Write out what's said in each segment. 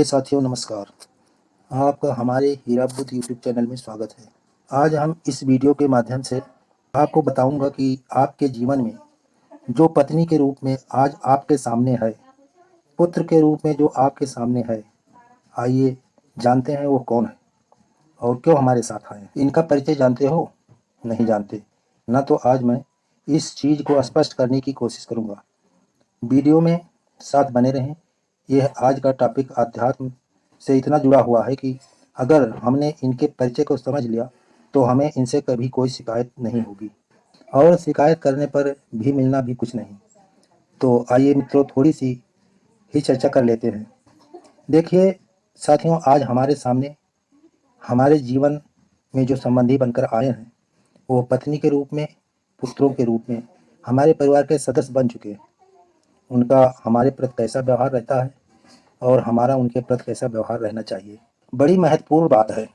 साथियों नमस्कार। आपका हमारे हीरा बुद्ध यूट्यूब चैनल में स्वागत है। आज हम इस वीडियो के माध्यम से आपको बताऊंगा कि आपके जीवन में जो पत्नी के रूप में आज आपके सामने है, पुत्र के रूप में जो आपके सामने है, आइए जानते हैं वो कौन है और क्यों हमारे साथ आए। इनका परिचय जानते हो? नहीं जानते ना, तो आज मैं इस चीज़ को स्पष्ट करने की कोशिश करूँगा। वीडियो में साथ बने रहें। यह आज का टॉपिक अध्यात्म से इतना जुड़ा हुआ है कि अगर हमने इनके परिचय को समझ लिया तो हमें इनसे कभी कोई शिकायत नहीं होगी और शिकायत करने पर भी मिलना भी कुछ नहीं। तो आइए मित्रों, थोड़ी सी ही चर्चा कर लेते हैं। देखिए साथियों, आज हमारे सामने हमारे जीवन में जो संबंधी बनकर आए हैं वो पत्नी के रूप में, पुत्रों के रूप में, हमारे परिवार के सदस्य बन चुके हैं। उनका हमारे प्रति कैसा व्यवहार रहता है और हमारा उनके प्रति कैसा व्यवहार रहना चाहिए, बड़ी महत्वपूर्ण बात है।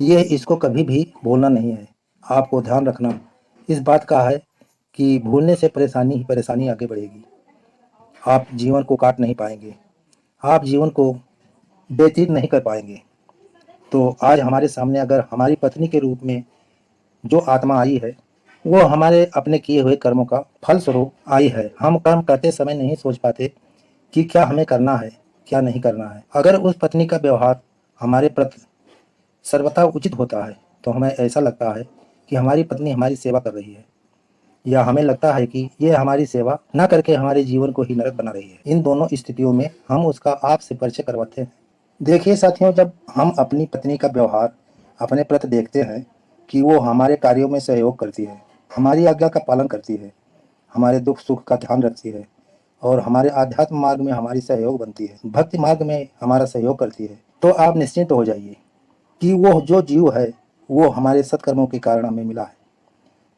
ये इसको कभी भी भूलना नहीं है। आपको ध्यान रखना इस बात का है कि भूलने से परेशानी ही परेशानी आगे बढ़ेगी। आप जीवन को काट नहीं पाएंगे, आप जीवन को व्यतीत नहीं कर पाएंगे। तो आज हमारे सामने अगर हमारी पत्नी के रूप में जो आत्मा आई है वो हमारे अपने किए हुए कर्मों का फल स्वरूप आई है। हम कर्म करते समय नहीं सोच पाते कि क्या हमें करना है, क्या नहीं करना है। अगर उस पत्नी का व्यवहार हमारे प्रति सर्वथा उचित होता है तो हमें ऐसा लगता है कि हमारी पत्नी हमारी सेवा कर रही है, या हमें लगता है कि ये हमारी सेवा न करके हमारे जीवन को ही नरक बना रही है। इन दोनों स्थितियों में हम उसका आपसे परिचय करवाते हैं। देखिए साथियों, जब हम अपनी पत्नी का व्यवहार अपने प्रति देखते हैं कि वो हमारे कार्यों में सहयोग करती है, हमारी आज्ञा का पालन करती है, हमारे दुख सुख का ध्यान रखती है और हमारे आध्यात्म मार्ग में हमारी सहयोग बनती है, भक्ति मार्ग में हमारा सहयोग करती है, तो आप निश्चिंत हो जाइए कि वो जो जीव है वो हमारे सत्कर्मों के कारण हमें मिला है।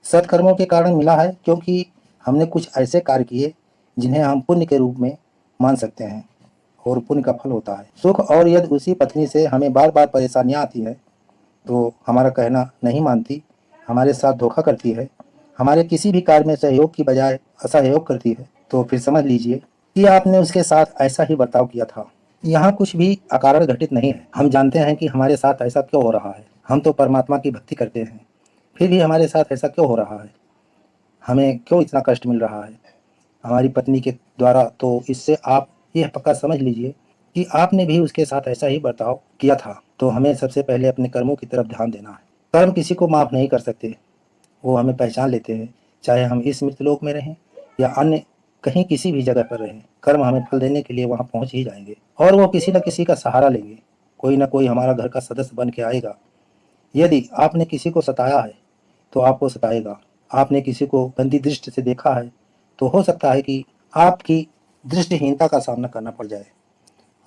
सत्कर्मों के कारण मिला है क्योंकि हमने कुछ ऐसे कार्य किए जिन्हें हम पुण्य के रूप में मान सकते हैं और पुण्य का फल होता है सुख। और यदि उसी पत्नी से हमें बार बार परेशानियां आती हैं तो हमारा कहना नहीं मानती, हमारे साथ धोखा करती है, हमारे किसी भी कार्य में सहयोग की बजाय असहयोग करती है, तो फिर समझ लीजिए कि आपने उसके साथ ऐसा ही बर्ताव किया था। यहाँ कुछ भी अकारण घटित नहीं है। हम जानते हैं कि हमारे साथ ऐसा क्यों हो रहा है। हम तो परमात्मा की भक्ति करते हैं, फिर भी हमारे साथ ऐसा क्यों हो रहा है, हमें क्यों इतना कष्ट मिल रहा है हमारी पत्नी के द्वारा। तो इससे आप यह पक्का समझ लीजिए कि आपने भी उसके साथ ऐसा ही बर्ताव किया था। तो हमें सबसे पहले अपने कर्मों की तरफ ध्यान देना है। कर्म किसी को माफ़ नहीं कर सकते, वो हमें पहचान लेते हैं। चाहे हम इस मृतलोक में रहें या अन्य कहीं किसी भी जगह पर रहें, कर्म हमें फल देने के लिए वहाँ पहुँच ही जाएंगे और वो किसी न किसी का सहारा लेंगे। कोई ना कोई हमारा घर का सदस्य बन के आएगा। यदि आपने किसी को सताया है तो आपको सताएगा। आपने किसी को गंदी दृष्टि से देखा है तो हो सकता है कि आपकी दृष्टिहीनता का सामना करना पड़ जाए।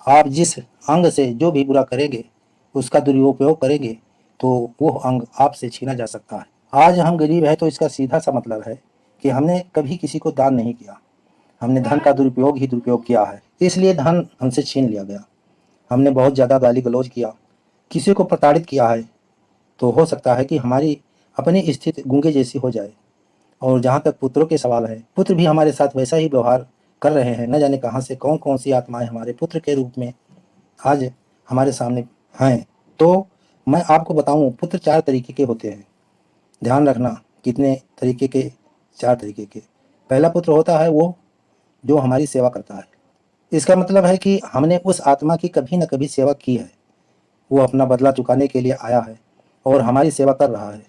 आप जिस अंग से जो भी बुरा करेंगे, उसका दुरुपयोग करेंगे, तो वो अंग आपसे छीना जा सकता है। आज हम गरीब हैं तो इसका सीधा सा मतलब है कि हमने कभी किसी को दान नहीं किया, हमने धन का दुरुपयोग ही दुरुपयोग किया है, इसलिए धन हमसे छीन लिया गया। हमने बहुत ज़्यादा गाली गलौज किया, किसी को प्रताड़ित किया है, तो हो सकता है कि हमारी अपनी स्थिति गूंगे जैसी हो जाए। और जहाँ तक पुत्रों के सवाल है, पुत्र भी हमारे साथ वैसा ही व्यवहार कर रहे हैं। न जाने कहाँ से कौन कौन सी आत्माएं हमारे पुत्र के रूप में आज हमारे सामने हैं। तो मैं आपको बताऊं, पुत्र 4 तरीके के होते हैं। ध्यान रखना, कितने तरीके के? 4 तरीके के। पहला पुत्र होता है वो जो हमारी सेवा करता है। इसका मतलब है कि हमने उस आत्मा की कभी न कभी सेवा की है, वो अपना बदला चुकाने के लिए आया है और हमारी सेवा कर रहा है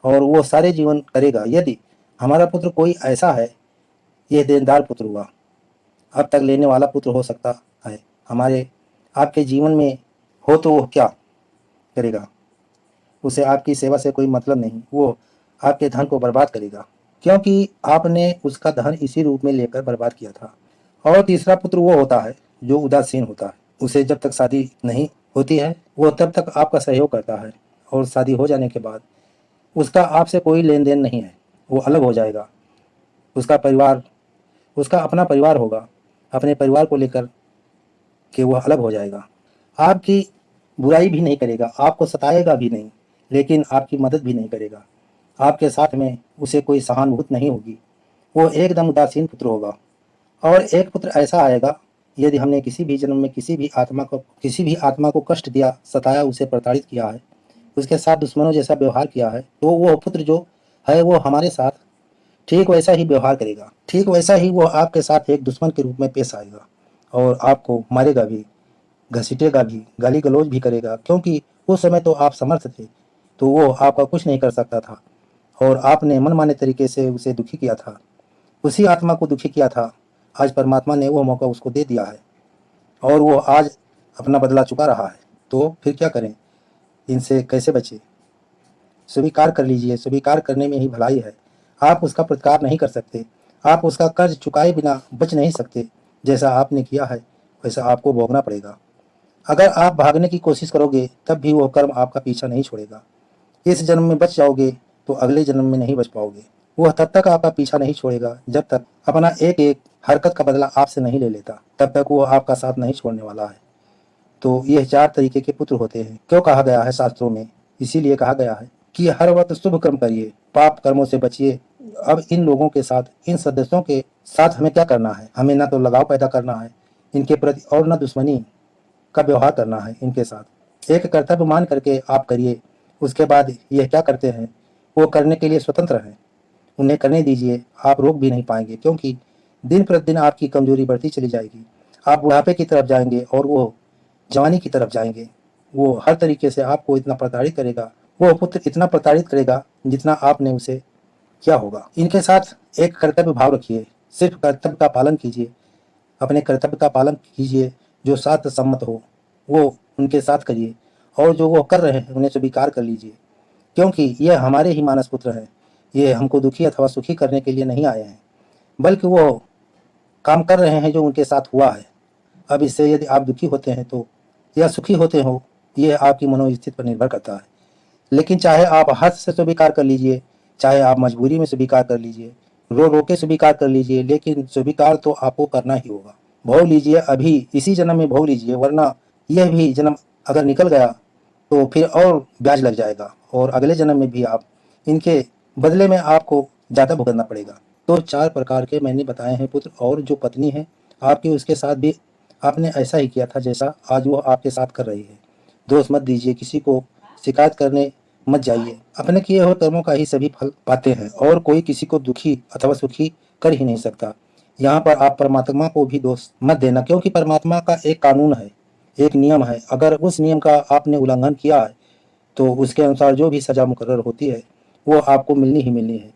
और वो सारे जीवन करेगा। यदि हमारा पुत्र कोई ऐसा है, यह देनदार पुत्र हुआ, अब तक लेने वाला पुत्र हो सकता है, हमारे आपके जीवन में हो तो वो क्या करेगा? उसे आपकी सेवा से कोई मतलब नहीं, वो आपके धन को बर्बाद करेगा क्योंकि आपने उसका धन इसी रूप में लेकर बर्बाद किया था। और तीसरा पुत्र वो होता है जो उदासीन होता है। उसे जब तक शादी नहीं होती है वो तब तक आपका सहयोग करता है और शादी हो जाने के बाद उसका आपसे कोई लेन देन नहीं है, वो अलग हो जाएगा। उसका परिवार, उसका अपना परिवार होगा, अपने परिवार को लेकर के वह अलग हो जाएगा। आपकी बुराई भी नहीं करेगा, आपको सताएगा भी नहीं, लेकिन आपकी मदद भी नहीं करेगा। आपके साथ में उसे कोई सहानुभूति नहीं होगी, वो एकदम उदासीन पुत्र होगा। और एक पुत्र ऐसा आएगा यदि हमने किसी भी जन्म में किसी भी आत्मा को कष्ट दिया, सताया, उसे प्रताड़ित किया है, उसके साथ दुश्मनों जैसा व्यवहार किया है, तो वो पुत्र जो है वो हमारे साथ ठीक वैसा ही व्यवहार करेगा। ठीक वैसा ही वो आपके साथ एक दुश्मन के रूप में पेश आएगा और आपको मारेगा भी, घसीटेगा भी, गाली गलौज भी करेगा, क्योंकि उस समय तो आप समर्थ थे, तो वो आपका कुछ नहीं कर सकता था और आपने मनमाने तरीके से उसे दुखी किया था, उसी आत्मा को दुखी किया था। आज परमात्मा ने वो मौका उसको दे दिया है और वो आज अपना बदला चुका रहा है। तो फिर क्या करें, इनसे कैसे बचें? स्वीकार कर लीजिए, स्वीकार करने में ही भलाई है। आप उसका प्रतिकार नहीं कर सकते, आप उसका कर्ज चुकाए बिना बच नहीं सकते। जैसा आपने किया है वैसा आपको भोगना पड़ेगा। अगर आप भागने की कोशिश करोगे तब भी वो कर्म आपका पीछा नहीं छोड़ेगा। इस जन्म में बच जाओगे तो अगले जन्म में नहीं बच पाओगे। वह तब तक आपका पीछा नहीं छोड़ेगा जब तक अपना एक एक हरकत का बदला आपसे नहीं ले लेता, तब तक वो आपका साथ नहीं छोड़ने वाला है। तो यह 4 तरीके के पुत्र होते हैं। क्यों कहा गया है शास्त्रों में? इसीलिए कहा गया है कि हर वक्त शुभ कर्म करिए, पाप कर्मों से बचिए। अब इन लोगों के साथ, इन सदस्यों के साथ हमें क्या करना है? हमें ना तो लगाव पैदा करना है इनके प्रति और न दुश्मनी का व्यवहार करना है इनके साथ। एक कर्तव्य मान करके आप करिए। उसके बाद यह क्या करते हैं वो करने के लिए स्वतंत्र हैं, उन्हें करने दीजिए। आप रोक भी नहीं पाएंगे, क्योंकि दिन प्रतिदिन आपकी कमजोरी बढ़ती चली जाएगी। आप बुढ़ापे की तरफ जाएंगे और वो जवानी की तरफ जाएंगे। वो हर तरीके से आपको इतना प्रताड़ित करेगा, वो पुत्र इतना प्रताड़ित करेगा जितना आपने उसे किया होगा। इनके साथ एक कर्तव्य भाव रखिए, सिर्फ कर्तव्य का पालन कीजिए, अपने कर्तव्य का पालन कीजिए। जो शास्त्र सम्मत हो वो उनके साथ करिए और जो वो कर रहे हैं उन्हें स्वीकार कर लीजिए, क्योंकि ये हमारे ही मानस पुत्र हैं। ये हमको दुखी अथवा सुखी करने के लिए नहीं आए हैं, बल्कि वो काम कर रहे हैं जो उनके साथ हुआ है। अब इससे यदि आप दुखी होते हैं तो या सुखी होते हो, ये आपकी मनोस्थिति पर निर्भर करता है। लेकिन चाहे आप हद से स्वीकार कर लीजिए, चाहे आप मजबूरी में स्वीकार कर लीजिए, रो रो के स्वीकार कर लीजिए, लेकिन स्वीकार तो आपको करना ही होगा। भोग लीजिए, अभी इसी जन्म में भोग लीजिए, वरना यह भी जन्म अगर निकल गया तो फिर और ब्याज लग जाएगा और अगले जन्म में भी आप इनके बदले में आपको ज़्यादा भुगतना पड़ेगा। तो 4 प्रकार के मैंने बताए हैं पुत्र, और जो पत्नी है आपकी उसके साथ भी आपने ऐसा ही किया था जैसा आज वो आपके साथ कर रही है। दोष मत दीजिए, किसी को शिकायत करने मत जाइए। अपने किए हुए कर्मों का ही सभी फल पाते हैं और कोई किसी को दुखी अथवा सुखी कर ही नहीं सकता। यहाँ पर आप परमात्मा को भी दोष मत देना, क्योंकि परमात्मा का एक कानून है, एक नियम है। अगर उस नियम का आपने उल्लंघन किया है तो उसके अनुसार जो भी सजा मुकर्रर होती है वो आपको मिलनी ही मिलनी है।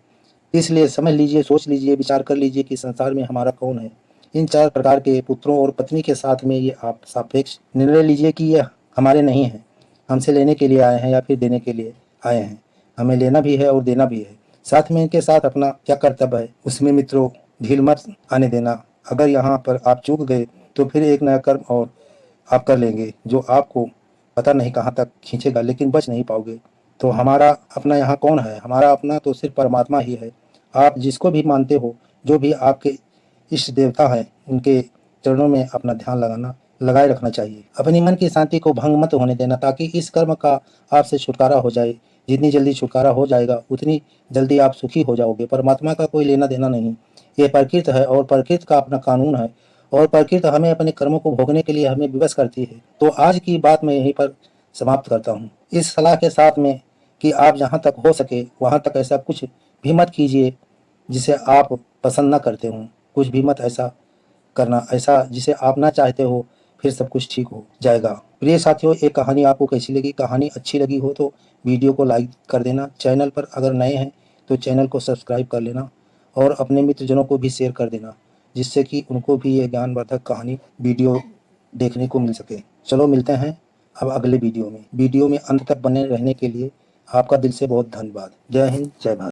इसलिए समझ लीजिए, सोच लीजिए, विचार कर लीजिए कि संसार में हमारा कौन है। इन 4 प्रकार के पुत्रों और पत्नी के साथ में ये आप सापेक्ष निर्णय लीजिए कि ये हमारे नहीं हैं, हमसे लेने के लिए आए हैं या फिर देने के लिए आए हैं। हमें लेना भी है और देना भी है। साथ में इनके साथ अपना क्या कर्तव्य है उसमें मित्रों ढील मत आने देना। अगर यहाँ पर आप चूक गए तो फिर एक नया कर्म और आप कर लेंगे जो आपको पता नहीं कहाँ तक खींचेगा, लेकिन बच नहीं पाओगे। तो हमारा अपना यहाँ कौन है? हमारा अपना तो सिर्फ परमात्मा ही है। आप जिसको भी मानते हो, जो भी आपके इष्ट देवता हैं, उनके चरणों में अपना ध्यान लगाए रखना चाहिए। अपनी मन की शांति को भंग मत होने देना, ताकि इस कर्म का आपसे छुटकारा हो जाए। जितनी जल्दी छुटकारा हो जाएगा उतनी जल्दी आप सुखी हो जाओगे। परमात्मा का कोई लेना देना नहीं, ये प्रकृति है और प्रकृति का अपना कानून है और प्रकृति हमें अपने कर्मों को भोगने के लिए हमें विवश करती है। तो आज की बात मैं यहीं पर समाप्त करता हूँ, इस सलाह के साथ में कि आप जहाँ तक हो सके वहाँ तक ऐसा कुछ भी मत कीजिए जिसे आप पसंद ना करते हों। कुछ भी मत ऐसा करना ऐसा जिसे आप ना चाहते हो, फिर सब कुछ ठीक हो जाएगा। प्रिय साथियों, एक कहानी आपको कैसी लगी? कहानी अच्छी लगी हो तो वीडियो को लाइक कर देना। चैनल पर अगर नए हैं तो चैनल को सब्सक्राइब कर लेना और अपने मित्रजनों को भी शेयर कर देना, जिससे कि उनको भी ये ज्ञानवर्धक कहानी वीडियो देखने को मिल सके। चलो मिलते हैं अब अगले वीडियो में। वीडियो में अंत तक बने रहने के लिए आपका दिल से बहुत धन्यवाद। जय हिंद, जय भारत।